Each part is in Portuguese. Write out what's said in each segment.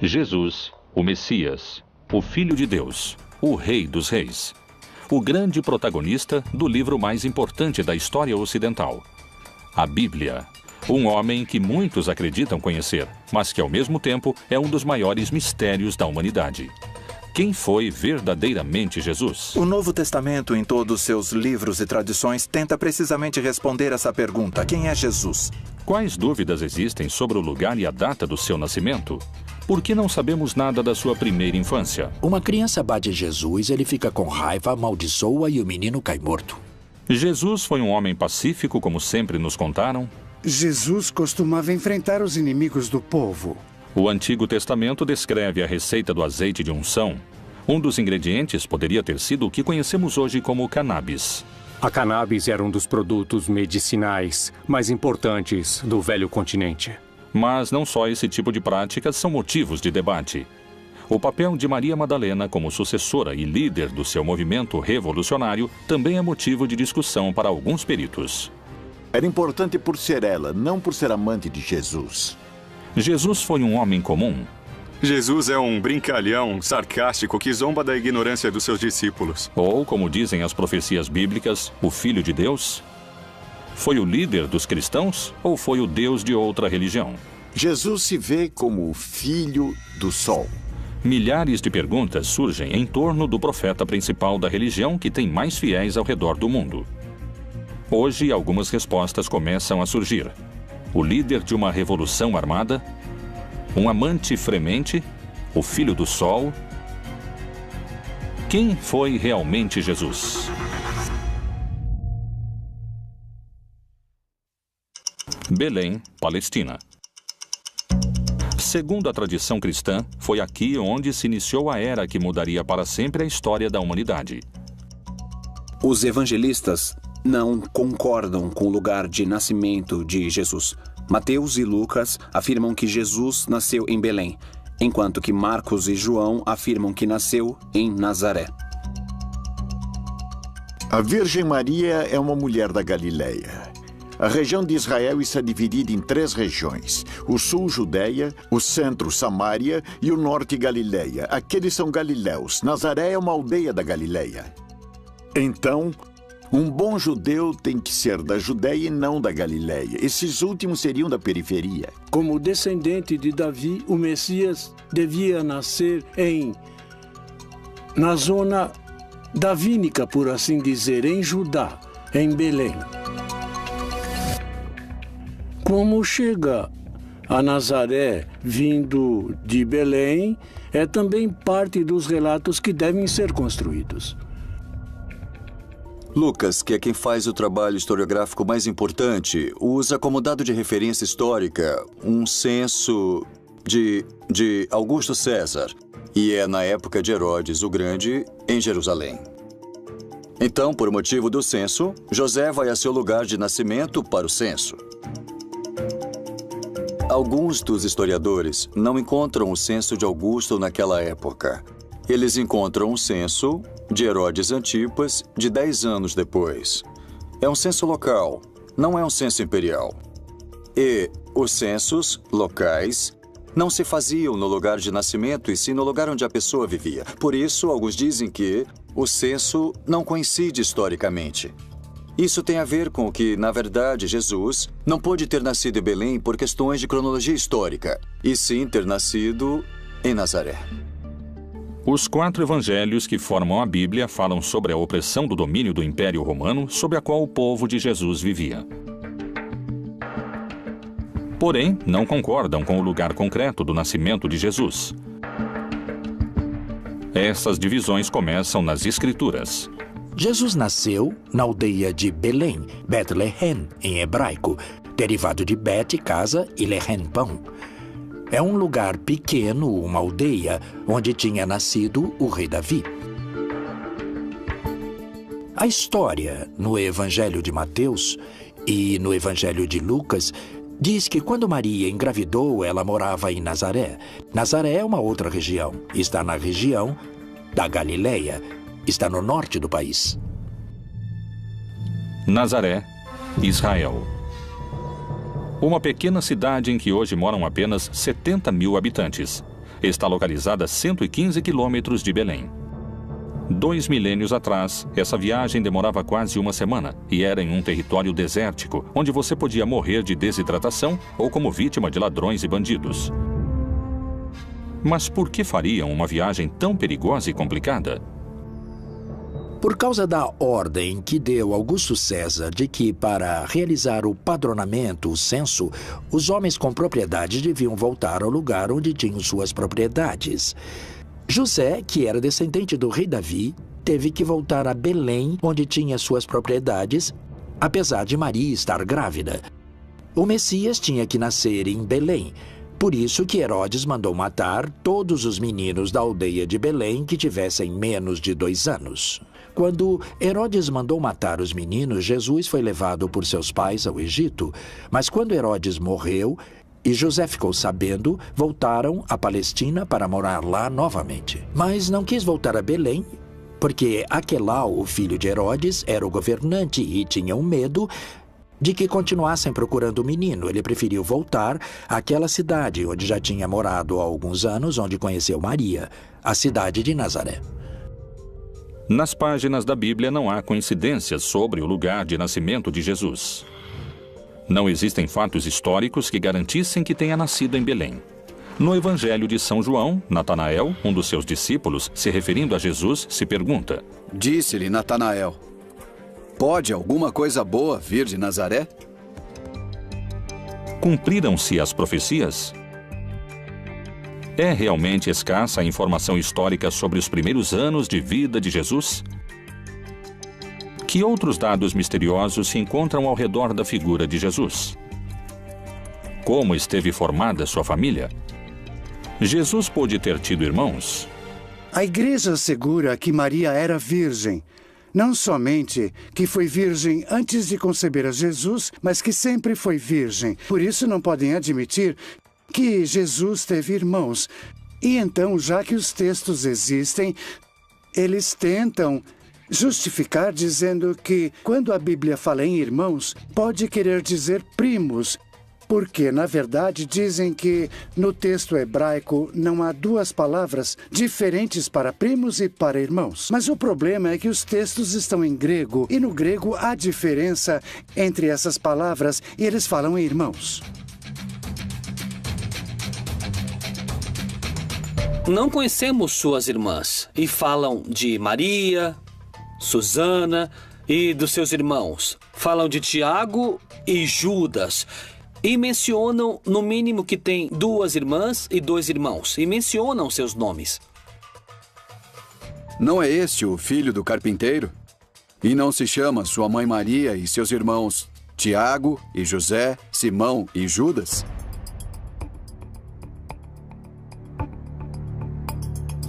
Jesus, o Messias, o Filho de Deus, o Rei dos Reis. O grande protagonista do livro mais importante da história ocidental, a Bíblia. Um homem que muitos acreditam conhecer, mas que ao mesmo tempo é um dos maiores mistérios da humanidade. Quem foi verdadeiramente Jesus? O Novo Testamento, em todos seus livros e tradições, tenta precisamente responder essa pergunta: quem é Jesus? Quais dúvidas existem sobre o lugar e a data do seu nascimento? Por que não sabemos nada da sua primeira infância? Uma criança bate Jesus, ele fica com raiva, amaldiçoa e o menino cai morto. Jesus foi um homem pacífico, como sempre nos contaram? Jesus costumava enfrentar os inimigos do povo. O Antigo Testamento descreve a receita do azeite de unção. Um dos ingredientes poderia ter sido o que conhecemos hoje como cannabis. A cannabis era um dos produtos medicinais mais importantes do velho continente. Mas não só esse tipo de práticas são motivos de debate. O papel de Maria Madalena como sucessora e líder do seu movimento revolucionário também é motivo de discussão para alguns peritos. Era importante por ser ela, não por ser amante de Jesus. Jesus foi um homem comum? Jesus é um brincalhão sarcástico que zomba da ignorância dos seus discípulos. Ou, como dizem as profecias bíblicas, o Filho de Deus? Foi o líder dos cristãos ou foi o Deus de outra religião? Jesus se vê como o Filho do Sol. Milhares de perguntas surgem em torno do profeta principal da religião que tem mais fiéis ao redor do mundo. Hoje, algumas respostas começam a surgir. O líder de uma revolução armada? Um amante fremente? O Filho do Sol? Quem foi realmente Jesus? Belém, Palestina. Segundo a tradição cristã, foi aqui onde se iniciou a era que mudaria para sempre a história da humanidade. Os evangelistas não concordam com o lugar de nascimento de Jesus. Mateus e Lucas afirmam que Jesus nasceu em Belém, enquanto que Marcos e João afirmam que nasceu em Nazaré. A Virgem Maria é uma mulher da Galileia. A região de Israel está dividida em 3 regiões: o sul, Judeia, o centro, Samária e o norte, Galileia. Aqueles são galileus. Nazaré é uma aldeia da Galileia. Então, um bom judeu tem que ser da Judeia e não da Galileia. Esses últimos seriam da periferia. Como descendente de Davi, o Messias devia nascer na zona davínica, por assim dizer, em Judá, em Belém. Como chega a Nazaré vindo de Belém, é também parte dos relatos que devem ser construídos. Lucas, que é quem faz o trabalho historiográfico mais importante, usa como dado de referência histórica um censo de Augusto César, e é na época de Herodes o Grande, em Jerusalém. Então, por motivo do censo, José vai a seu lugar de nascimento para o censo. Alguns dos historiadores não encontram o censo de Augusto naquela época. Eles encontram o censo de Herodes Antipas de 10 anos depois. É um censo local, não é um censo imperial. E os censos locais não se faziam no lugar de nascimento e sim no lugar onde a pessoa vivia. Por isso, alguns dizem que o censo não coincide historicamente. Isso tem a ver com que, na verdade, Jesus não pôde ter nascido em Belém por questões de cronologia histórica, e sim ter nascido em Nazaré. Os 4 evangelhos que formam a Bíblia falam sobre a opressão do domínio do Império Romano sobre a qual o povo de Jesus vivia. Porém, não concordam com o lugar concreto do nascimento de Jesus. Essas divisões começam nas Escrituras. Jesus nasceu na aldeia de Belém, Bethlehem, em hebraico, derivado de Bet, casa, e Lehem, pão. É um lugar pequeno, uma aldeia, onde tinha nascido o rei Davi. A história no Evangelho de Mateus e no Evangelho de Lucas diz que quando Maria engravidou, ela morava em Nazaré. Nazaré é uma outra região, está na região da Galileia. Está no norte do país. Nazaré, Israel. Uma pequena cidade em que hoje moram apenas 70 mil habitantes. está localizada a 115 quilômetros de Belém. 2 milênios atrás, essa viagem demorava quase uma semana e era em um território desértico, onde você podia morrer de desidratação ou como vítima de ladrões e bandidos. Mas por que fariam uma viagem tão perigosa e complicada? Por causa da ordem que deu Augusto César de que, para realizar o padronamento, o censo, os homens com propriedade deviam voltar ao lugar onde tinham suas propriedades. José, que era descendente do rei Davi, teve que voltar a Belém, onde tinha suas propriedades, apesar de Maria estar grávida. O Messias tinha que nascer em Belém. Por isso que Herodes mandou matar todos os meninos da aldeia de Belém que tivessem menos de 2 anos. Quando Herodes mandou matar os meninos, Jesus foi levado por seus pais ao Egito. Mas quando Herodes morreu e José ficou sabendo, voltaram à Palestina para morar lá novamente. Mas não quis voltar a Belém, porque Aquelau, o filho de Herodes, era o governante e tinha um medo de que continuassem procurando o menino. Ele preferiu voltar àquela cidade onde já tinha morado há alguns anos, onde conheceu Maria, a cidade de Nazaré. Nas páginas da Bíblia não há coincidências sobre o lugar de nascimento de Jesus. Não existem fatos históricos que garantissem que tenha nascido em Belém. No Evangelho de São João, Natanael, um dos seus discípulos, se referindo a Jesus, se pergunta: Disse-lhe Natanael: Pode alguma coisa boa vir de Nazaré? Cumpriram-se as profecias? É realmente escassa a informação histórica sobre os primeiros anos de vida de Jesus? Que outros dados misteriosos se encontram ao redor da figura de Jesus? Como esteve formada sua família? Jesus pôde ter tido irmãos? A igreja assegura que Maria era virgem. Não somente que foi virgem antes de conceber a Jesus, mas que sempre foi virgem. Por isso não podem admitir que Jesus teve irmãos. E então, já que os textos existem, eles tentam justificar dizendo que, quando a Bíblia fala em irmãos, pode querer dizer primos, porque, na verdade, dizem que no texto hebraico não há 2 palavras diferentes para primos e para irmãos. Mas o problema é que os textos estão em grego, e no grego há diferença entre essas palavras, e eles falam em irmãos. Não conhecemos suas irmãs, e falam de Maria, Susana e dos seus irmãos. Falam de Tiago e Judas. E mencionam, no mínimo, que tem 2 irmãs e 2 irmãos. E mencionam seus nomes. Não é este o filho do carpinteiro? E não se chama sua mãe Maria e seus irmãos Tiago e José, Simão e Judas?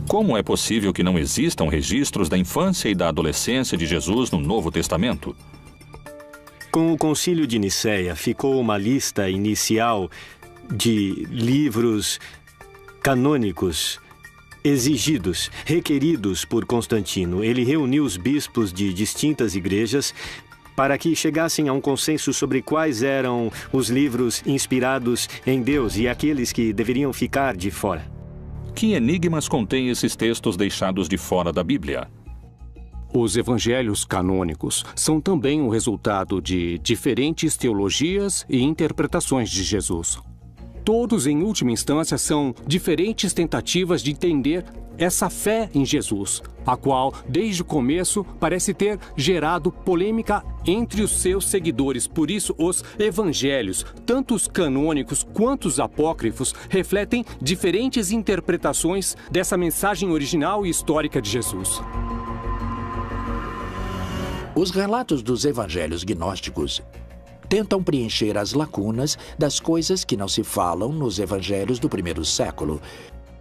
Como é possível que não existam registros da infância e da adolescência de Jesus no Novo Testamento? Com o Concílio de Nicéia, ficou uma lista inicial de livros canônicos exigidos, requeridos por Constantino. Ele reuniu os bispos de distintas igrejas para que chegassem a um consenso sobre quais eram os livros inspirados em Deus e aqueles que deveriam ficar de fora. Que enigmas contêm esses textos deixados de fora da Bíblia? Os evangelhos canônicos são também o resultado de diferentes teologias e interpretações de Jesus. Todos, em última instância, são diferentes tentativas de entender essa fé em Jesus, a qual, desde o começo, parece ter gerado polêmica entre os seus seguidores. Por isso, os evangelhos, tanto os canônicos quanto os apócrifos, refletem diferentes interpretações dessa mensagem original e histórica de Jesus. Os relatos dos evangelhos gnósticos tentam preencher as lacunas das coisas que não se falam nos evangelhos do primeiro século.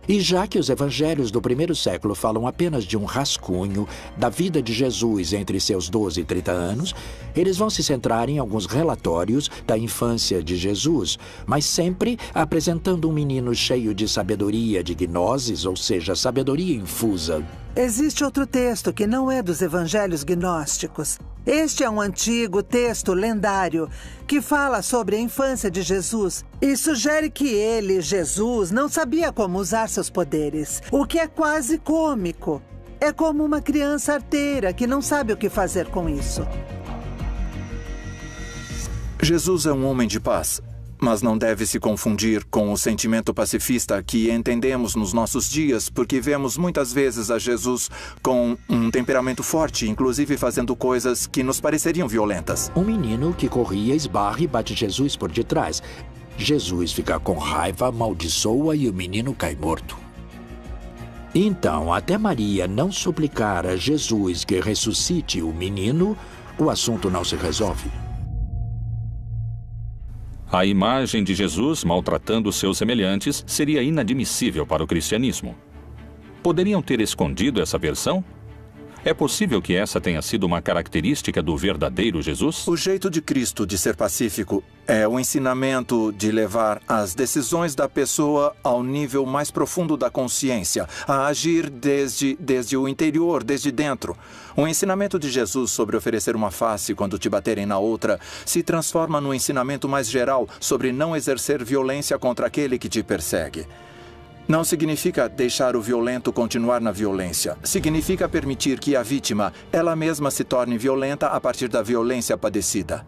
E já que os evangelhos do primeiro século falam apenas de um rascunho da vida de Jesus entre seus 12 e 30 anos, eles vão se centrar em alguns relatórios da infância de Jesus, mas sempre apresentando um menino cheio de sabedoria de gnoses, ou seja, sabedoria infusa. Existe outro texto que não é dos evangelhos gnósticos, Este é um antigo texto lendário que fala sobre a infância de Jesus e sugere que ele, Jesus, não sabia como usar seus poderes, o que é quase cômico. É como uma criança arteira que não sabe o que fazer com isso. Jesus é um homem de paz, mas não deve se confundir com o sentimento pacifista que entendemos nos nossos dias, porque vemos muitas vezes a Jesus com um temperamento forte, inclusive fazendo coisas que nos pareceriam violentas. Um menino que corria, esbarra e bate Jesus por detrás. Jesus fica com raiva, amaldiçoa e o menino cai morto. Então, até Maria não suplicar a Jesus que ressuscite o menino, o assunto não se resolve. A imagem de Jesus maltratando seus semelhantes seria inadmissível para o cristianismo. Poderiam ter escondido essa versão? É possível que essa tenha sido uma característica do verdadeiro Jesus? O jeito de Cristo de ser pacífico é o ensinamento de levar as decisões da pessoa ao nível mais profundo da consciência, a agir desde o interior, desde dentro. O ensinamento de Jesus sobre oferecer uma face quando te baterem na outra se transforma no ensinamento mais geral sobre não exercer violência contra aquele que te persegue. Não significa deixar o violento continuar na violência. Significa permitir que a vítima, ela mesma, se torne violenta a partir da violência padecida.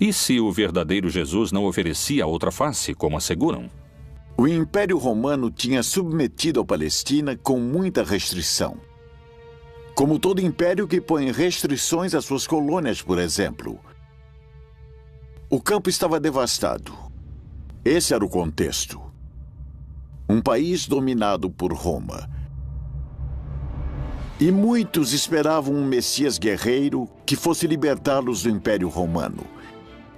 E se o verdadeiro Jesus não oferecia outra face, como asseguram? O Império Romano tinha submetido a Palestina com muita restrição. Como todo império que põe restrições às suas colônias, por exemplo. O campo estava devastado. Esse era o contexto. Um país dominado por Roma. E muitos esperavam um Messias guerreiro que fosse libertá-los do Império Romano.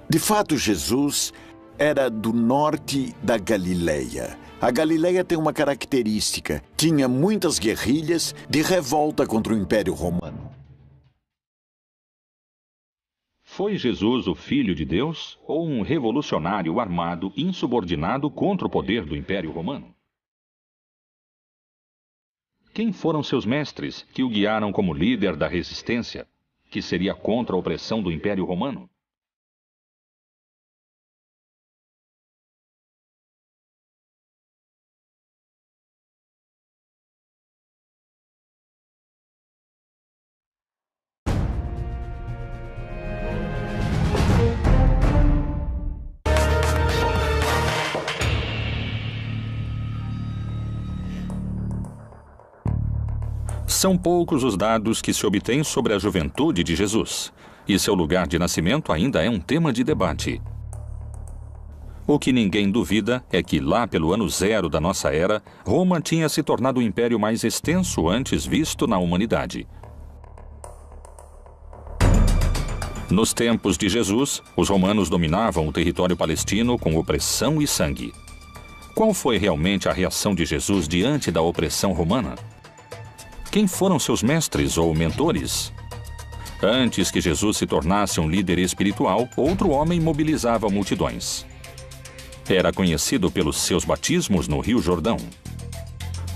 De fato, Jesus era do norte da Galileia. A Galileia tem uma característica: tinha muitas guerrilhas de revolta contra o Império Romano. Foi Jesus o Filho de Deus ou um revolucionário armado insubordinado contra o poder do Império Romano? Quem foram seus mestres que o guiaram como líder da resistência, que seria contra a opressão do Império Romano? São poucos os dados que se obtêm sobre a juventude de Jesus, e seu lugar de nascimento ainda é um tema de debate. O que ninguém duvida é que lá pelo ano 0 da nossa era, Roma tinha se tornado o império mais extenso antes visto na humanidade. Nos tempos de Jesus, os romanos dominavam o território palestino com opressão e sangue. Qual foi realmente a reação de Jesus diante da opressão romana? Quem foram seus mestres ou mentores? Antes que Jesus se tornasse um líder espiritual, outro homem mobilizava multidões. Era conhecido pelos seus batismos no Rio Jordão.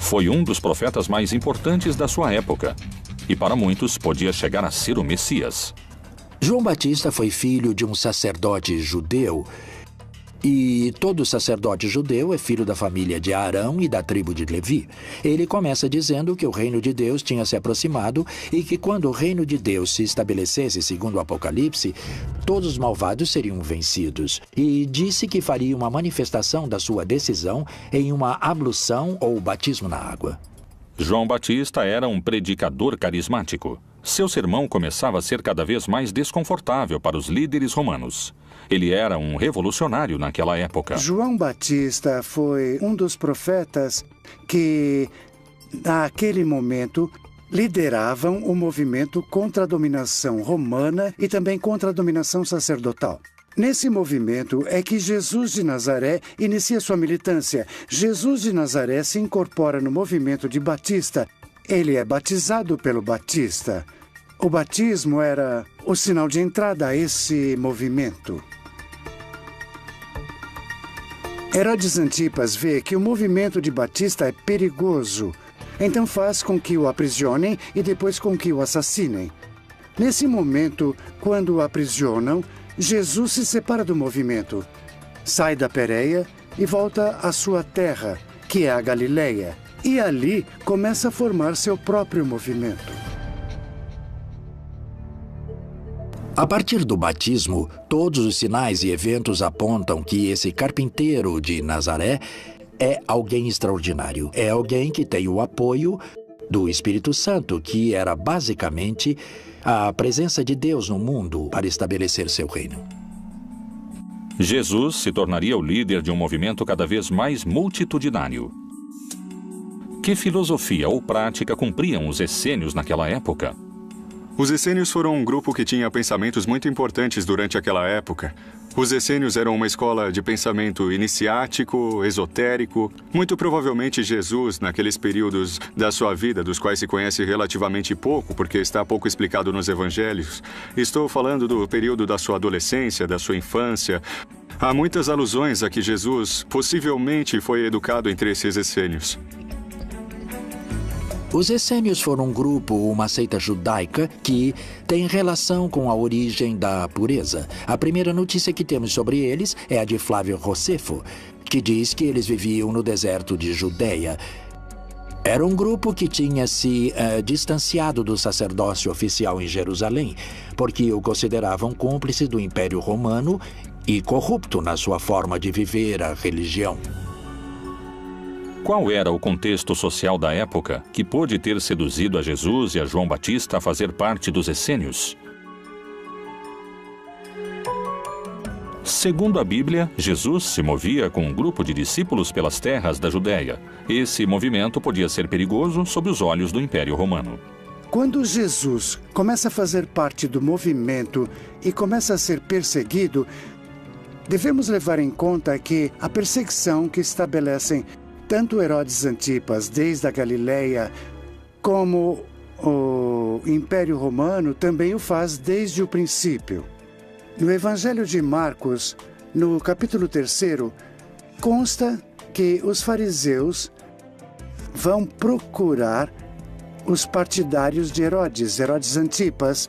Foi um dos profetas mais importantes da sua época, e para muitos podia chegar a ser o Messias. João Batista foi filho de um sacerdote judeu. E todo sacerdote judeu é filho da família de Arão e da tribo de Levi. Ele começa dizendo que o reino de Deus tinha se aproximado e que quando o reino de Deus se estabelecesse, segundo o Apocalipse, todos os malvados seriam vencidos. E disse que faria uma manifestação da sua decisão em uma ablução ou batismo na água. João Batista era um predicador carismático. Seu sermão começava a ser cada vez mais desconfortável para os líderes romanos. Ele era um revolucionário naquela época. João Batista foi um dos profetas que, naquele momento, lideravam o movimento contra a dominação romana e também contra a dominação sacerdotal. Nesse movimento é que Jesus de Nazaré inicia sua militância. Jesus de Nazaré se incorpora no movimento de Batista. Ele é batizado pelo Batista. O batismo era o sinal de entrada a esse movimento. Herodes Antipas vê que o movimento de Batista é perigoso, então faz com que o aprisionem e depois com que o assassinem. Nesse momento, quando o aprisionam, Jesus se separa do movimento, sai da Pérea e volta à sua terra, que é a Galileia, e ali começa a formar seu próprio movimento. A partir do batismo, todos os sinais e eventos apontam que esse carpinteiro de Nazaré é alguém extraordinário. É alguém que tem o apoio do Espírito Santo, que era basicamente a presença de Deus no mundo para estabelecer seu reino. Jesus se tornaria o líder de um movimento cada vez mais multitudinário. Que filosofia ou prática cumpriam os essênios naquela época? Os essênios foram um grupo que tinha pensamentos muito importantes durante aquela época. Os essênios eram uma escola de pensamento iniciático, esotérico. Muito provavelmente Jesus, naqueles períodos da sua vida, dos quais se conhece relativamente pouco, porque está pouco explicado nos evangelhos. Estou falando do período da sua adolescência, da sua infância. Há muitas alusões a que Jesus possivelmente foi educado entre esses essênios. Os essênios foram um grupo, uma seita judaica, que tem relação com a origem da pureza. A primeira notícia que temos sobre eles é a de Flávio Josefo, que diz que eles viviam no deserto de Judeia. Era um grupo que tinha se distanciado do sacerdócio oficial em Jerusalém, porque o consideravam cúmplice do Império Romano e corrupto na sua forma de viver a religião. Qual era o contexto social da época que pôde ter seduzido a Jesus e a João Batista a fazer parte dos essênios? Segundo a Bíblia, Jesus se movia com um grupo de discípulos pelas terras da Judéia. Esse movimento podia ser perigoso sob os olhos do Império Romano. Quando Jesus começa a fazer parte do movimento e começa a ser perseguido, devemos levar em conta que a perseguição que estabelecem tanto Herodes Antipas, desde a Galileia, como o Império Romano, também o faz desde o princípio. No Evangelho de Marcos, no capítulo 3, consta que os fariseus vão procurar os partidários de Herodes Antipas,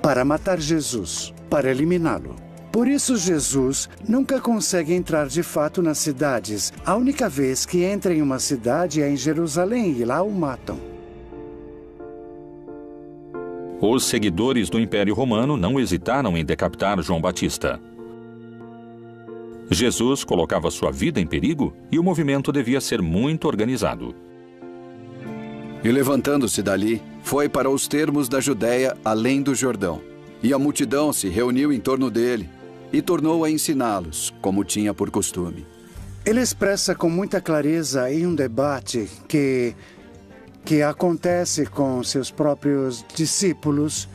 para matar Jesus, para eliminá-lo. Por isso, Jesus nunca consegue entrar de fato nas cidades. A única vez que entra em uma cidade é em Jerusalém e lá o matam. Os seguidores do Império Romano não hesitaram em decapitar João Batista. Jesus colocava sua vida em perigo e o movimento devia ser muito organizado. E levantando-se dali, foi para os termos da Judéia, além do Jordão. E a multidão se reuniu em torno dele e tornou a ensiná-los, como tinha por costume. Ele expressa com muita clareza em um debate que acontece com seus próprios discípulos.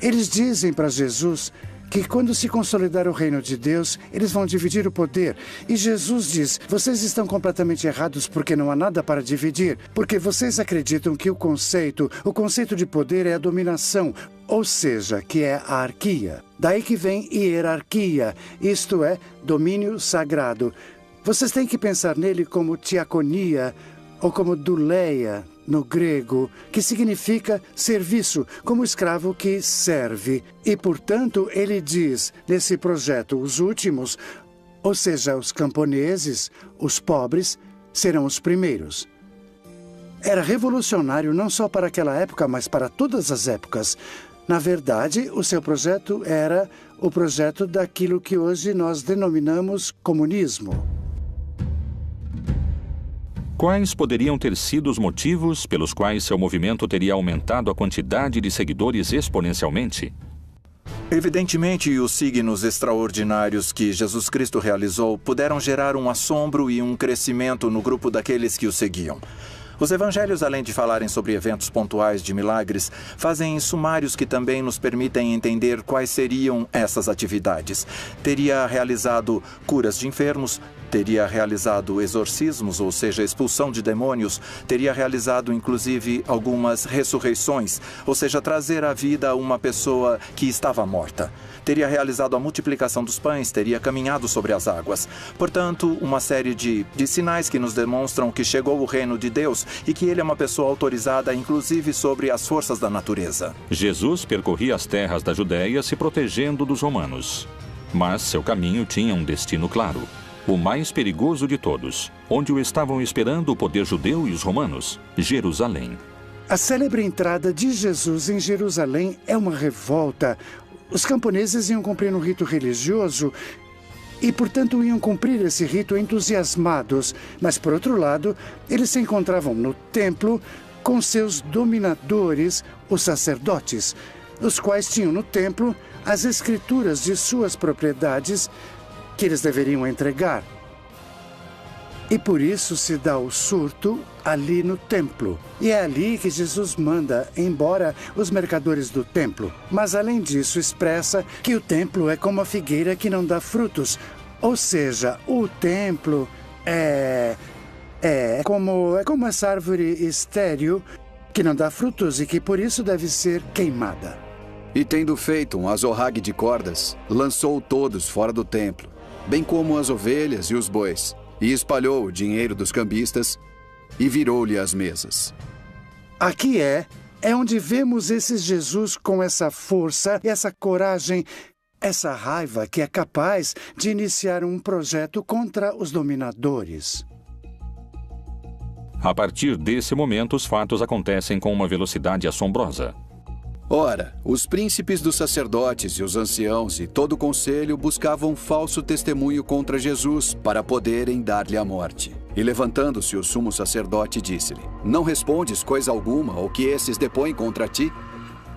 Eles dizem para Jesus que quando se consolidar o reino de Deus, eles vão dividir o poder. E Jesus diz, vocês estão completamente errados porque não há nada para dividir. Porque vocês acreditam que o conceito de poder é a dominação, ou seja, que é a arquia. Daí que vem hierarquia, isto é, domínio sagrado. Vocês têm que pensar nele como diaconia ou como douleia, no grego, que significa serviço, como escravo que serve. E, portanto, ele diz, nesse projeto, os últimos, ou seja, os camponeses, os pobres, serão os primeiros. Era revolucionário não só para aquela época, mas para todas as épocas. Na verdade, o seu projeto era o projeto daquilo que hoje nós denominamos comunismo. Quais poderiam ter sido os motivos pelos quais seu movimento teria aumentado a quantidade de seguidores exponencialmente? Evidentemente, os signos extraordinários que Jesus Cristo realizou puderam gerar um assombro e um crescimento no grupo daqueles que o seguiam. Os evangelhos, além de falarem sobre eventos pontuais de milagres, fazem sumários que também nos permitem entender quais seriam essas atividades. Teria realizado curas de enfermos, teria realizado exorcismos, ou seja, expulsão de demônios, teria realizado, inclusive, algumas ressurreições, ou seja, trazer à vida uma pessoa que estava morta. Teria realizado a multiplicação dos pães, teria caminhado sobre as águas. Portanto, uma série de sinais que nos demonstram que chegou o reino de Deus e que ele é uma pessoa autorizada, inclusive, sobre as forças da natureza. Jesus percorria as terras da Judéia se protegendo dos romanos. Mas seu caminho tinha um destino claro, o mais perigoso de todos, onde o estavam esperando o poder judeu e os romanos, Jerusalém. A célebre entrada de Jesus em Jerusalém é uma revolta. Os camponeses iam cumprir um rito religioso e, portanto, iam cumprir esse rito entusiasmados. Mas, por outro lado, eles se encontravam no templo com seus dominadores, os sacerdotes, os quais tinham no templo as escrituras de suas propriedades que eles deveriam entregar. E por isso se dá o surto ali no templo. E é ali que Jesus manda embora os mercadores do templo. Mas além disso expressa que o templo é como a figueira que não dá frutos. Ou seja, o templo é como essa árvore estéril que não dá frutos e que por isso deve ser queimada. E tendo feito um azorrague de cordas, lançou todos fora do templo, bem como as ovelhas e os bois, e espalhou o dinheiro dos cambistas e virou-lhe as mesas. Aqui é onde vemos esse Jesus com essa força, essa coragem, essa raiva que é capaz de iniciar um projeto contra os dominadores. A partir desse momento, os fatos acontecem com uma velocidade assombrosa. Ora, os príncipes dos sacerdotes e os anciãos e todo o conselho buscavam falso testemunho contra Jesus para poderem dar-lhe a morte. E levantando-se o sumo sacerdote, disse-lhe: Não respondes coisa alguma ao que esses depõem contra ti?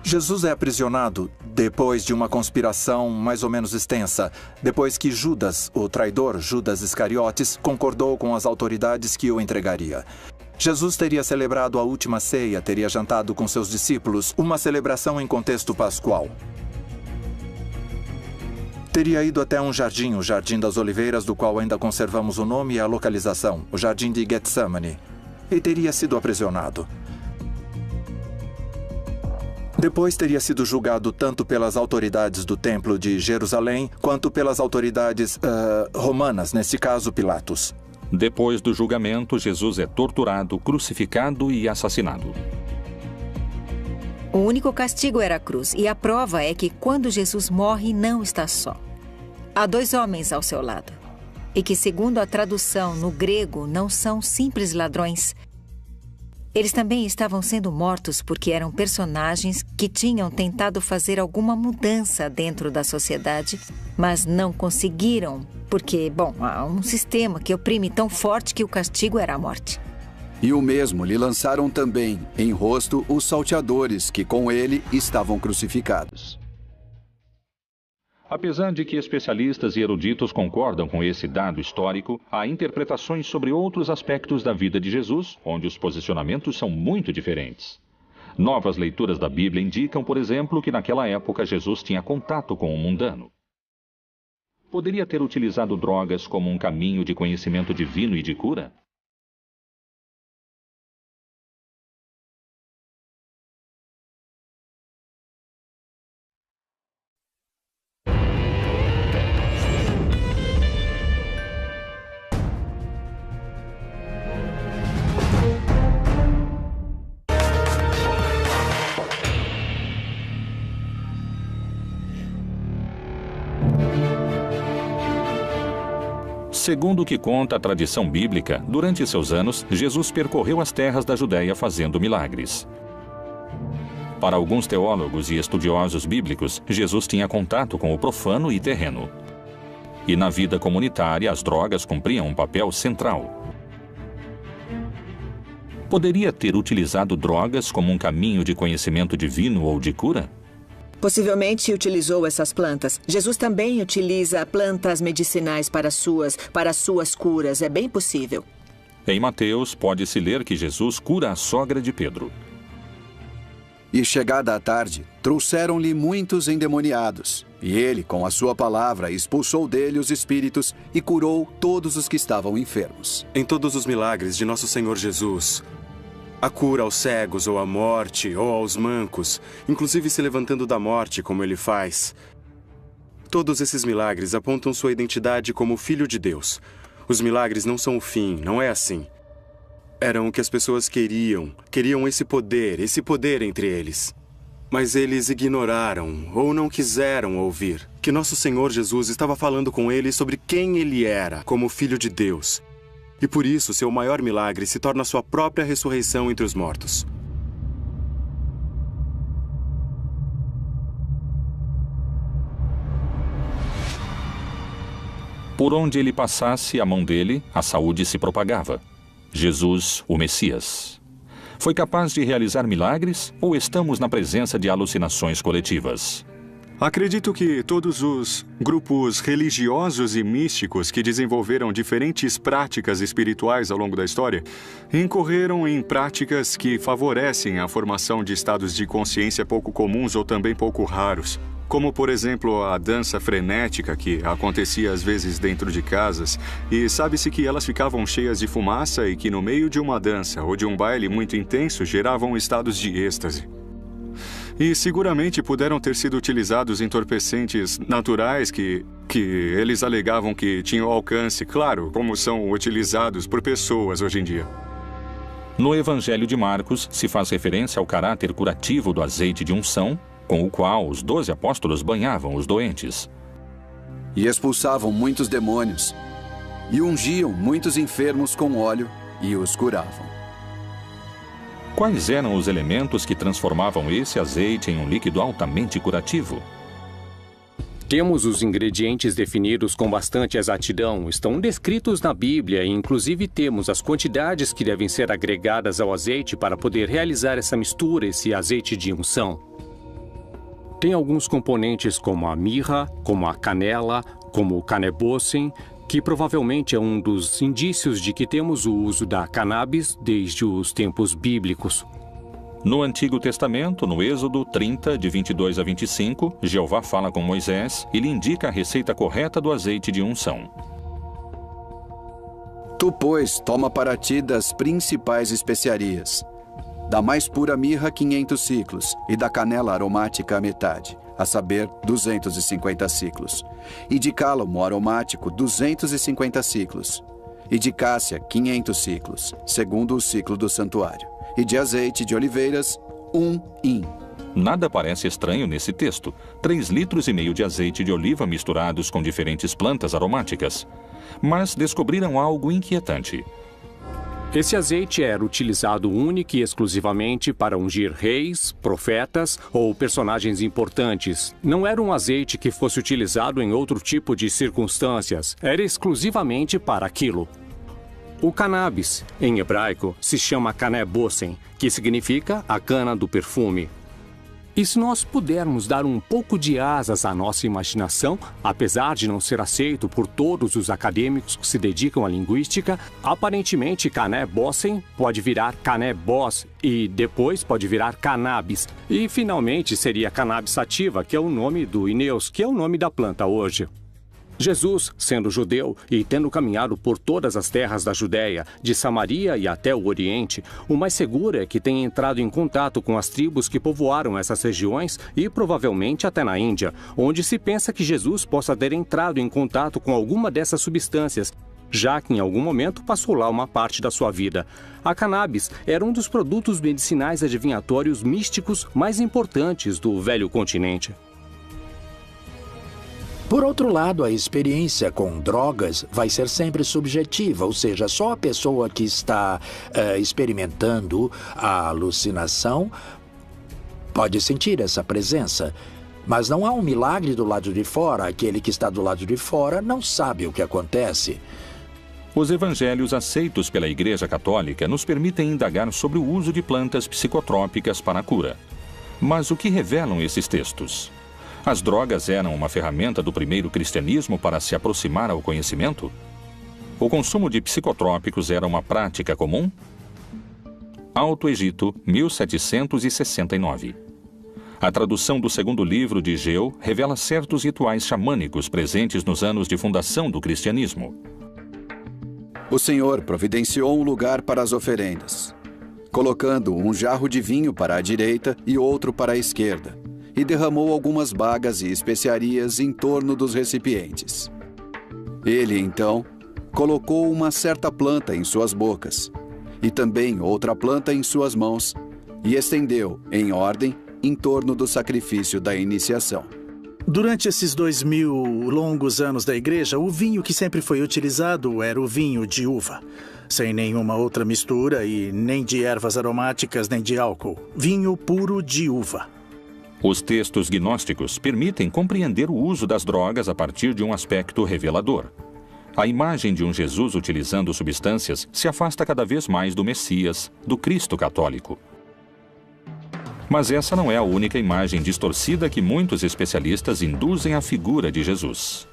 Jesus é aprisionado depois de uma conspiração mais ou menos extensa, depois que Judas, o traidor Judas Iscariotes, concordou com as autoridades que o entregaria. Jesus teria celebrado a última ceia, teria jantado com seus discípulos, uma celebração em contexto pascual. Teria ido até um jardim, o Jardim das Oliveiras, do qual ainda conservamos o nome e a localização, o Jardim de Getsemane, e teria sido aprisionado. Depois teria sido julgado tanto pelas autoridades do Templo de Jerusalém, quanto pelas autoridades romanas, nesse caso Pilatos. Depois do julgamento, Jesus é torturado, crucificado e assassinado. O único castigo era a cruz, e a prova é que quando Jesus morre, não está só. Há 2 homens ao seu lado, e que, segundo a tradução no grego, não são simples ladrões. Eles também estavam sendo mortos porque eram personagens que tinham tentado fazer alguma mudança dentro da sociedade, mas não conseguiram, porque, há um sistema que oprime tão forte que o castigo era a morte. E o mesmo lhe lançaram também em rosto os salteadores que com ele estavam crucificados. Apesar de que especialistas e eruditos concordam com esse dado histórico, há interpretações sobre outros aspectos da vida de Jesus, onde os posicionamentos são muito diferentes. Novas leituras da Bíblia indicam, por exemplo, que naquela época Jesus tinha contato com o mundano. Poderia ter utilizado drogas como um caminho de conhecimento divino e de cura? Segundo o que conta a tradição bíblica, durante seus anos, Jesus percorreu as terras da Judéia fazendo milagres. Para alguns teólogos e estudiosos bíblicos, Jesus tinha contato com o profano e terreno. E na vida comunitária, as drogas cumpriam um papel central. Poderia ter utilizado drogas como um caminho de conhecimento divino ou de cura? Possivelmente utilizou essas plantas. Jesus também utiliza plantas medicinais para suas curas. É bem possível. Em Mateus, pode-se ler que Jesus cura a sogra de Pedro. E chegada a tarde, trouxeram-lhe muitos endemoniados. E ele, com a sua palavra, expulsou dele os espíritos e curou todos os que estavam enfermos. Em todos os milagres de nosso Senhor Jesus, a cura aos cegos, ou à morte, ou aos mancos, inclusive se levantando da morte, como ele faz. Todos esses milagres apontam sua identidade como Filho de Deus. Os milagres não são o fim, não é assim. eram o que as pessoas queriam. Queriam esse poder entre eles. Mas eles ignoraram ou não quiseram ouvir que nosso Senhor Jesus estava falando com eles sobre quem ele era como Filho de Deus. E por isso, seu maior milagre se torna sua própria ressurreição entre os mortos. Por onde ele passasse a mão dele, a saúde se propagava. Jesus, o Messias. Foi capaz de realizar milagres ou estamos na presença de alucinações coletivas? Acredito que todos os grupos religiosos e místicos que desenvolveram diferentes práticas espirituais ao longo da história incorreram em práticas que favorecem a formação de estados de consciência pouco comuns ou também pouco raros. Como, por exemplo, a dança frenética que acontecia às vezes dentro de casas, e sabe-se que elas ficavam cheias de fumaça e que no meio de uma dança ou de um baile muito intenso geravam estados de êxtase. E seguramente puderam ter sido utilizados entorpecentes naturais que eles alegavam que tinham alcance, claro, como são utilizados por pessoas hoje em dia. No Evangelho de Marcos, se faz referência ao caráter curativo do azeite de unção, com o qual os 12 apóstolos banhavam os doentes. E expulsavam muitos demônios, e ungiam muitos enfermos com óleo e os curavam. Quais eram os elementos que transformavam esse azeite em um líquido altamente curativo? Temos os ingredientes definidos com bastante exatidão, estão descritos na Bíblia e inclusive temos as quantidades que devem ser agregadas ao azeite para poder realizar essa mistura, esse azeite de unção. Tem alguns componentes como a mirra, como a canela, como o canebossem, que provavelmente é um dos indícios de que temos o uso da cannabis desde os tempos bíblicos. No Antigo Testamento, no Êxodo 30, de 22 a 25, Jeová fala com Moisés e lhe indica a receita correta do azeite de unção. Tu, pois, toma para ti das principais especiarias. Da mais pura mirra, 500 ciclos, e da canela aromática a metade, a saber, 250 ciclos. E de cálamo aromático, 250 ciclos. E de cássia, 500 ciclos, segundo o ciclo do santuário. E de azeite de oliveiras, 1 hin. Nada parece estranho nesse texto. 3,5 litros de azeite de oliva misturados com diferentes plantas aromáticas. Mas descobriram algo inquietante. Esse azeite era utilizado única e exclusivamente para ungir reis, profetas ou personagens importantes. Não era um azeite que fosse utilizado em outro tipo de circunstâncias. Era exclusivamente para aquilo. O cannabis, em hebraico, se chama canebossem, que significa a cana do perfume. E se nós pudermos dar um pouco de asas à nossa imaginação, apesar de não ser aceito por todos os acadêmicos que se dedicam à linguística, aparentemente canebossem pode virar canebós e depois pode virar cannabis. E finalmente seria cannabis sativa, que é o nome do Ineus, que é o nome da planta hoje. Jesus, sendo judeu e tendo caminhado por todas as terras da Judéia, de Samaria e até o Oriente, o mais seguro é que tenha entrado em contato com as tribos que povoaram essas regiões e provavelmente até na Índia, onde se pensa que Jesus possa ter entrado em contato com alguma dessas substâncias, já que em algum momento passou lá uma parte da sua vida. A cannabis era um dos produtos medicinais adivinhatórios místicos mais importantes do velho continente. Por outro lado, a experiência com drogas vai ser sempre subjetiva, ou seja, só a pessoa que está experimentando a alucinação pode sentir essa presença. Mas não há um milagre do lado de fora, aquele que está do lado de fora não sabe o que acontece. Os evangelhos aceitos pela Igreja Católica nos permitem indagar sobre o uso de plantas psicotrópicas para a cura. Mas o que revelam esses textos? As drogas eram uma ferramenta do primeiro cristianismo para se aproximar ao conhecimento? O consumo de psicotrópicos era uma prática comum? Alto Egito, 1769. A tradução do segundo livro de Geu revela certos rituais xamânicos presentes nos anos de fundação do cristianismo. O Senhor providenciou um lugar para as oferendas, colocando um jarro de vinho para a direita e outro para a esquerda, e derramou algumas bagas e especiarias em torno dos recipientes. Ele, então, colocou uma certa planta em suas bocas, e também outra planta em suas mãos, e estendeu, em ordem, em torno do sacrifício da iniciação. Durante esses 2000 longos anos da igreja, o vinho que sempre foi utilizado era o vinho de uva, sem nenhuma outra mistura e nem de ervas aromáticas nem de álcool. Vinho puro de uva. Os textos gnósticos permitem compreender o uso das drogas a partir de um aspecto revelador. A imagem de um Jesus utilizando substâncias se afasta cada vez mais do Messias, do Cristo católico. Mas essa não é a única imagem distorcida que muitos especialistas induzem à figura de Jesus.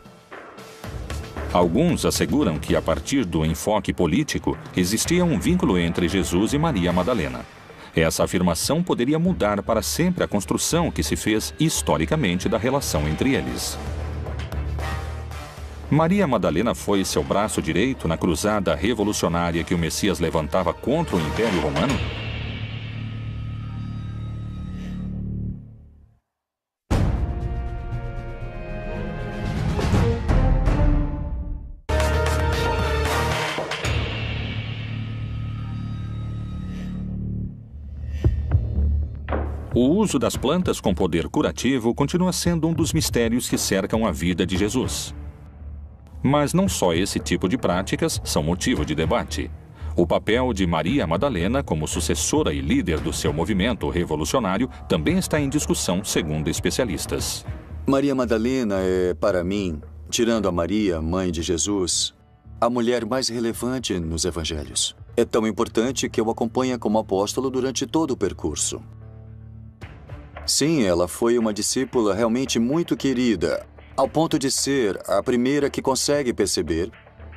Alguns asseguram que, a partir do enfoque político, existia um vínculo entre Jesus e Maria Madalena. Essa afirmação poderia mudar para sempre a construção que se fez historicamente da relação entre eles. Maria Madalena foi seu braço direito na cruzada revolucionária que o Messias levantava contra o Império Romano? O uso das plantas com poder curativo continua sendo um dos mistérios que cercam a vida de Jesus. Mas não só esse tipo de práticas são motivo de debate. O papel de Maria Madalena como sucessora e líder do seu movimento revolucionário também está em discussão, segundo especialistas. Maria Madalena é, para mim, tirando a Maria, mãe de Jesus, a mulher mais relevante nos evangelhos. É tão importante que eu acompanho como apóstolo durante todo o percurso. Sim, ela foi uma discípula realmente muito querida, ao ponto de ser a primeira que consegue perceber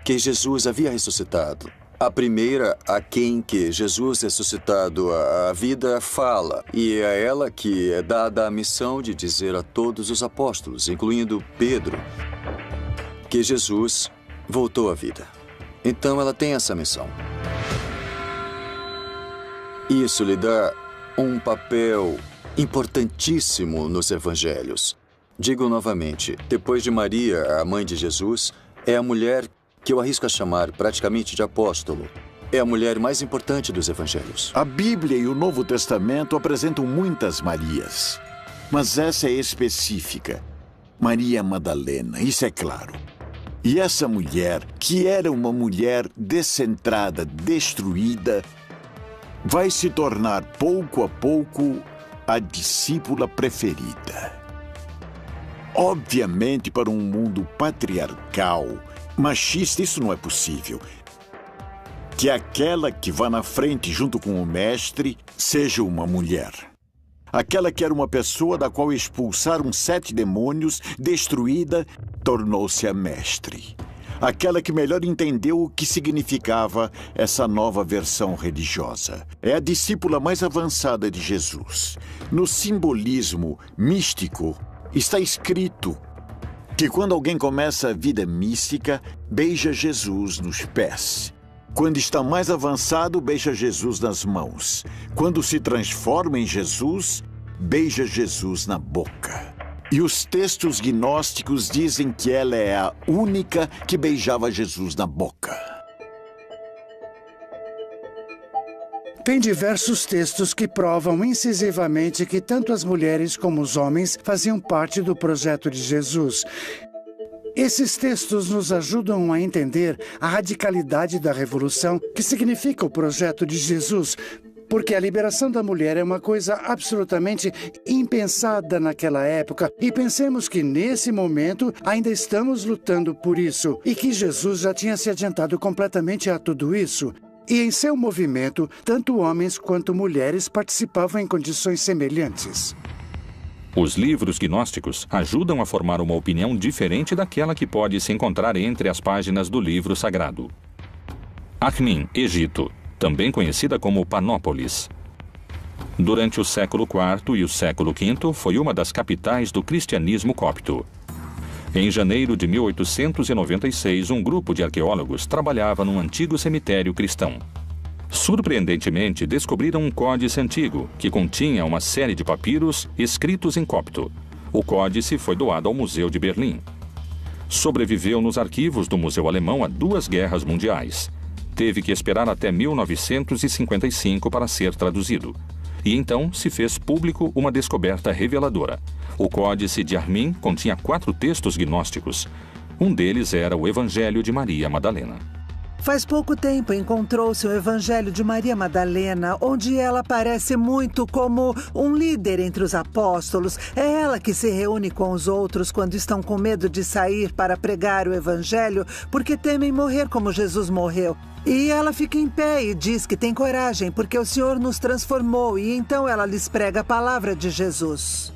que Jesus havia ressuscitado. A primeira a quem que Jesus ressuscitado a vida fala, e é a ela que é dada a missão de dizer a todos os apóstolos, incluindo Pedro, que Jesus voltou à vida. Então ela tem essa missão. Isso lhe dá um papel importantíssimo nos evangelhos. Digo novamente, depois de Maria, a mãe de Jesus, é a mulher que eu arrisco a chamar praticamente de apóstolo. É a mulher mais importante dos evangelhos. A Bíblia e o Novo Testamento apresentam muitas Marias, mas essa é específica. Maria Madalena, isso é claro. E essa mulher, que era uma mulher descentrada, destruída, vai se tornar pouco a pouco a discípula preferida. Obviamente, para um mundo patriarcal, machista, isso não é possível. Que aquela que vá na frente junto com o mestre seja uma mulher. Aquela que era uma pessoa da qual expulsaram 7 demônios, destruída, tornou-se a mestre. Aquela que melhor entendeu o que significava essa nova versão religiosa. É a discípula mais avançada de Jesus. No simbolismo místico, está escrito que quando alguém começa a vida mística, beija Jesus nos pés. Quando está mais avançado, beija Jesus nas mãos. Quando se transforma em Jesus, beija Jesus na boca. E os textos gnósticos dizem que ela é a única que beijava Jesus na boca. Tem diversos textos que provam incisivamente que tanto as mulheres como os homens faziam parte do projeto de Jesus. Esses textos nos ajudam a entender a radicalidade da revolução que significa o projeto de Jesus, porque a liberação da mulher é uma coisa absolutamente impensada naquela época. E pensemos que, nesse momento, ainda estamos lutando por isso. E que Jesus já tinha se adiantado completamente a tudo isso. E em seu movimento, tanto homens quanto mulheres participavam em condições semelhantes. Os livros gnósticos ajudam a formar uma opinião diferente daquela que pode se encontrar entre as páginas do livro sagrado. Akhmin, Egito, também conhecida como Panópolis. Durante o século IV e o século V, foi uma das capitais do cristianismo copto. Em janeiro de 1896, um grupo de arqueólogos trabalhava num antigo cemitério cristão. Surpreendentemente, descobriram um códice antigo, que continha uma série de papiros escritos em copto. O códice foi doado ao Museu de Berlim. Sobreviveu nos arquivos do Museu Alemão a 2 guerras mundiais. Teve que esperar até 1955 para ser traduzido. E então se fez público uma descoberta reveladora. O Códice de Armin continha 4 textos gnósticos. Um deles era o Evangelho de Maria Madalena. Faz pouco tempo encontrou-se o Evangelho de Maria Madalena, onde ela aparece muito como um líder entre os apóstolos. É ela que se reúne com os outros quando estão com medo de sair para pregar o Evangelho, porque temem morrer como Jesus morreu. E ela fica em pé e diz que tem coragem, porque o Senhor nos transformou, e então ela lhes prega a palavra de Jesus.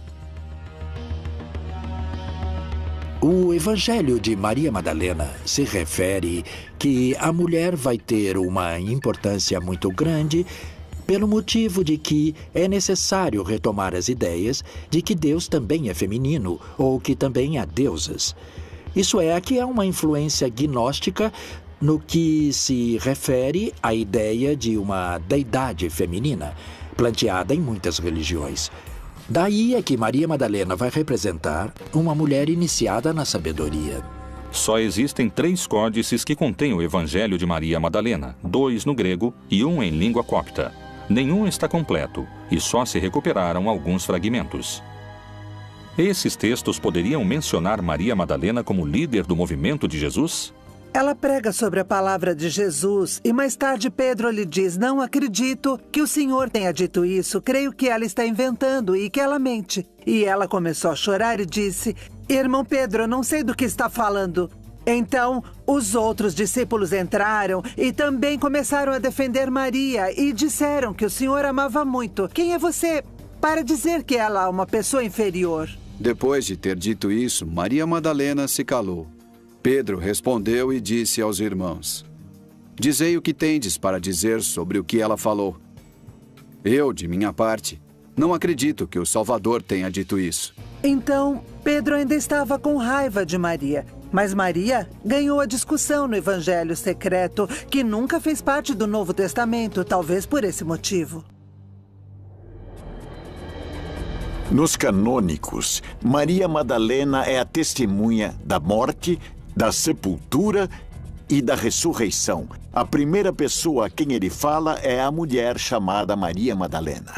O Evangelho de Maria Madalena se refere que a mulher vai ter uma importância muito grande pelo motivo de que é necessário retomar as ideias de que Deus também é feminino ou que também há deusas. Isso é, aqui há uma influência gnóstica no que se refere à ideia de uma deidade feminina, planteada em muitas religiões. Daí é que Maria Madalena vai representar uma mulher iniciada na sabedoria. Só existem 3 códices que contêm o Evangelho de Maria Madalena, 2 no grego e 1 em língua copta. Nenhum está completo e só se recuperaram alguns fragmentos. Esses textos poderiam mencionar Maria Madalena como líder do movimento de Jesus? Ela prega sobre a palavra de Jesus e mais tarde Pedro lhe diz: não acredito que o Senhor tenha dito isso, creio que ela está inventando e que ela mente. E ela começou a chorar e disse: irmão Pedro, eu não sei do que está falando. Então, os outros discípulos entraram e também começaram a defender Maria e disseram que o Senhor amava muito. Quem é você para dizer que ela é uma pessoa inferior? Depois de ter dito isso, Maria Madalena se calou. Pedro respondeu e disse aos irmãos: dizei o que tendes para dizer sobre o que ela falou. Eu, de minha parte, não acredito que o Salvador tenha dito isso. Então, Pedro ainda estava com raiva de Maria. Mas Maria ganhou a discussão no Evangelho secreto, que nunca fez parte do Novo Testamento, talvez por esse motivo. Nos canônicos, Maria Madalena é a testemunha da morte, da sepultura e da ressurreição. A primeira pessoa a quem ele fala é a mulher chamada Maria Madalena.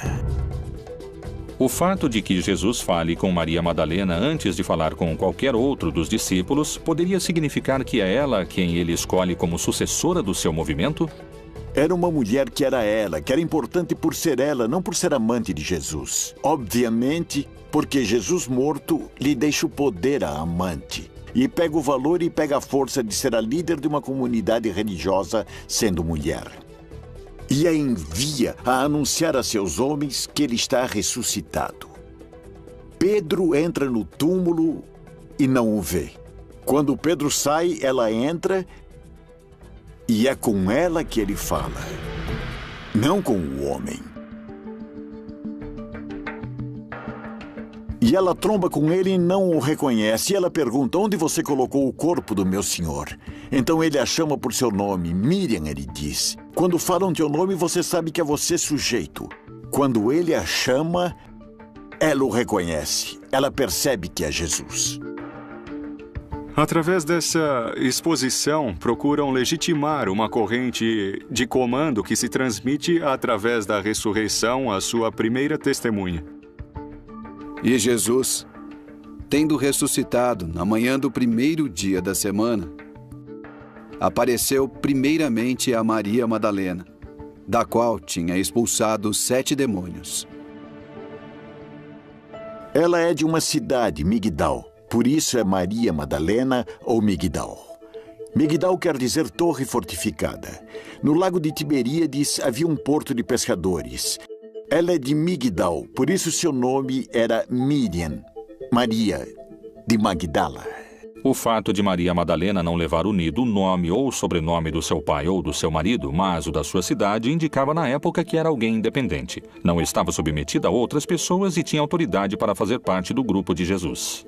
O fato de que Jesus fale com Maria Madalena antes de falar com qualquer outro dos discípulos poderia significar que é ela quem ele escolhe como sucessora do seu movimento? Era uma mulher que era importante por ser ela, não por ser amante de Jesus. Obviamente, porque Jesus morto lhe deixa o poder à amante. E pega o valor e pega a força de ser a líder de uma comunidade religiosa sendo mulher. E a envia a anunciar a seus homens que ele está ressuscitado. Pedro entra no túmulo e não o vê. Quando Pedro sai, ela entra e é com ela que ele fala, não com o homem. E ela tromba com ele e não o reconhece. E ela pergunta: onde você colocou o corpo do meu senhor? Então ele a chama por seu nome. Miriam, ele diz. Quando falam teu nome, você sabe que é você sujeito. Quando ele a chama, ela o reconhece. Ela percebe que é Jesus. Através dessa exposição, procuram legitimar uma corrente de comando que se transmite através da ressurreição à sua primeira testemunha. E Jesus, tendo ressuscitado na manhã do primeiro dia da semana, apareceu primeiramente a Maria Madalena, da qual tinha expulsado 7 demônios. Ela é de uma cidade, Migdal. Por isso é Maria Madalena ou Migdal. Migdal quer dizer torre fortificada. No lago de Tiberíades havia um porto de pescadores. Ela é de Migdal, por isso seu nome era Miriam, Maria de Magdala. O fato de Maria Madalena não levar unido o nome ou o sobrenome do seu pai ou do seu marido, mas o da sua cidade, indicava na época que era alguém independente. Não estava submetida a outras pessoas e tinha autoridade para fazer parte do grupo de Jesus.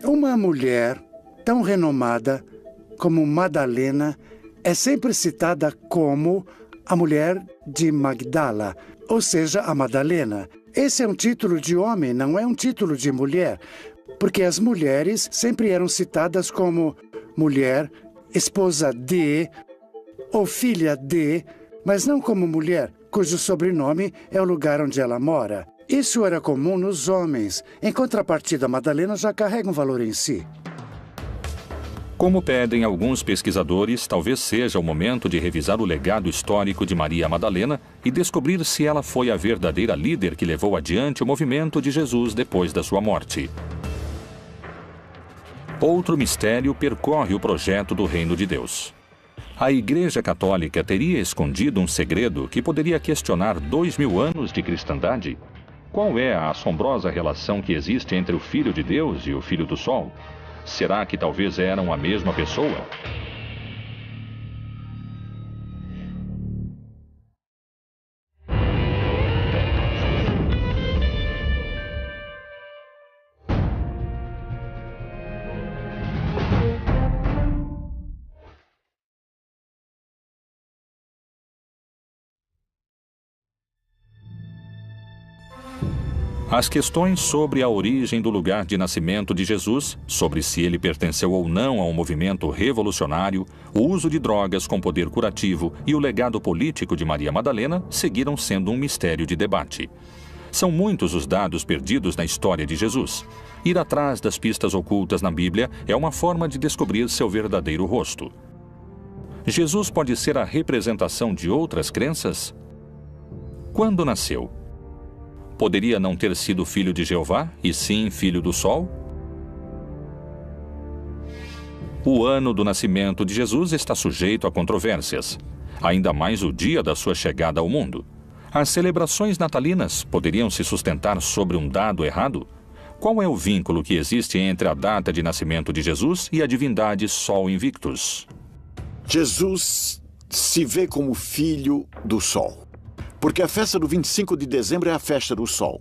Uma mulher tão renomada como Madalena é sempre citada como a mulher de Magdala, ou seja, a Madalena. Esse é um título de homem, não é um título de mulher, porque as mulheres sempre eram citadas como mulher, esposa de, ou filha de, mas não como mulher, cujo sobrenome é o lugar onde ela mora. Isso era comum nos homens. Em contrapartida, Madalena já carrega um valor em si. Como pedem alguns pesquisadores, talvez seja o momento de revisar o legado histórico de Maria Madalena e descobrir se ela foi a verdadeira líder que levou adiante o movimento de Jesus depois da sua morte. Outro mistério percorre o projeto do Reino de Deus. A Igreja Católica teria escondido um segredo que poderia questionar 2000 anos de cristandade? Qual é a assombrosa relação que existe entre o Filho de Deus e o Filho do Sol? Será que talvez eram a mesma pessoa? As questões sobre a origem do lugar de nascimento de Jesus, sobre se ele pertenceu ou não a um movimento revolucionário, o uso de drogas com poder curativo e o legado político de Maria Madalena seguiram sendo um mistério de debate. São muitos os dados perdidos na história de Jesus. Ir atrás das pistas ocultas na Bíblia é uma forma de descobrir seu verdadeiro rosto. Jesus pode ser a representação de outras crenças? Quando nasceu? Poderia não ter sido filho de Jeová, e sim filho do Sol? O ano do nascimento de Jesus está sujeito a controvérsias, ainda mais o dia da sua chegada ao mundo. As celebrações natalinas poderiam se sustentar sobre um dado errado? Qual é o vínculo que existe entre a data de nascimento de Jesus e a divindade Sol Invictus? Jesus se vê como filho do Sol. Porque a festa do 25 de dezembro é a festa do sol.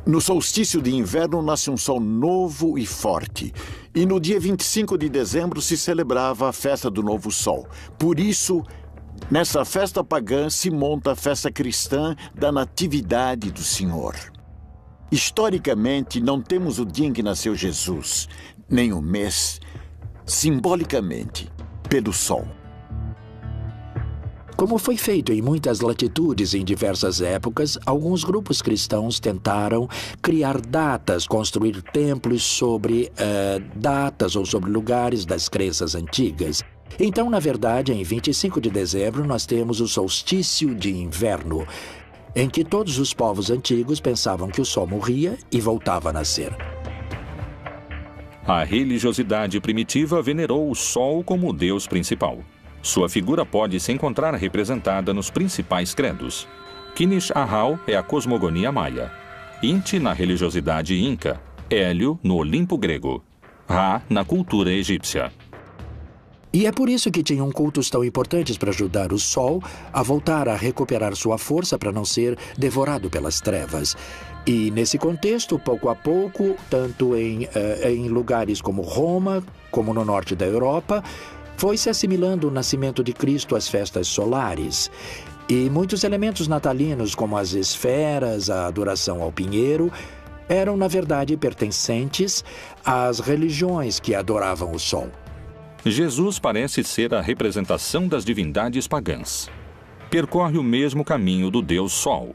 No solstício de inverno nasce um sol novo e forte. E no dia 25 de dezembro se celebrava a festa do novo sol. Por isso, nessa festa pagã se monta a festa cristã da Natividade do Senhor. Historicamente, não temos o dia em que nasceu Jesus, nem o mês, simbolicamente, pelo sol. Como foi feito em muitas latitudes em diversas épocas, alguns grupos cristãos tentaram criar datas, construir templos sobre datas ou sobre lugares das crenças antigas. Então, na verdade, em 25 de dezembro, nós temos o solstício de inverno, em que todos os povos antigos pensavam que o sol morria e voltava a nascer. A religiosidade primitiva venerou o sol como o deus principal. Sua figura pode se encontrar representada nos principais credos. Kinish Ahau é a cosmogonia maia, Inti na religiosidade inca, Hélio no Olimpo grego, Ra na cultura egípcia. E é por isso que tinham cultos tão importantes para ajudar o Sol a voltar a recuperar sua força para não ser devorado pelas trevas. E nesse contexto, pouco a pouco, tanto em lugares como Roma, como no norte da Europa, foi se assimilando o nascimento de Cristo às festas solares. E muitos elementos natalinos, como as esferas, a adoração ao pinheiro, eram, na verdade, pertencentes às religiões que adoravam o sol. Jesus parece ser a representação das divindades pagãs. Percorre o mesmo caminho do Deus Sol.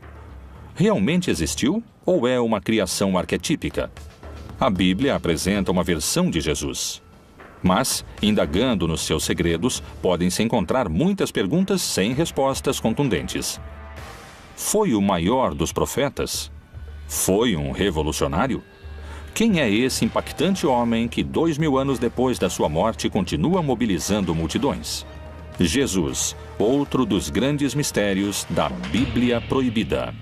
Realmente existiu ou é uma criação arquetípica? A Bíblia apresenta uma versão de Jesus. Mas, indagando nos seus segredos, podem-se encontrar muitas perguntas sem respostas contundentes. Foi o maior dos profetas? Foi um revolucionário? Quem é esse impactante homem que 2000 anos depois da sua morte continua mobilizando multidões? Jesus, outro dos grandes mistérios da Bíblia Proibida.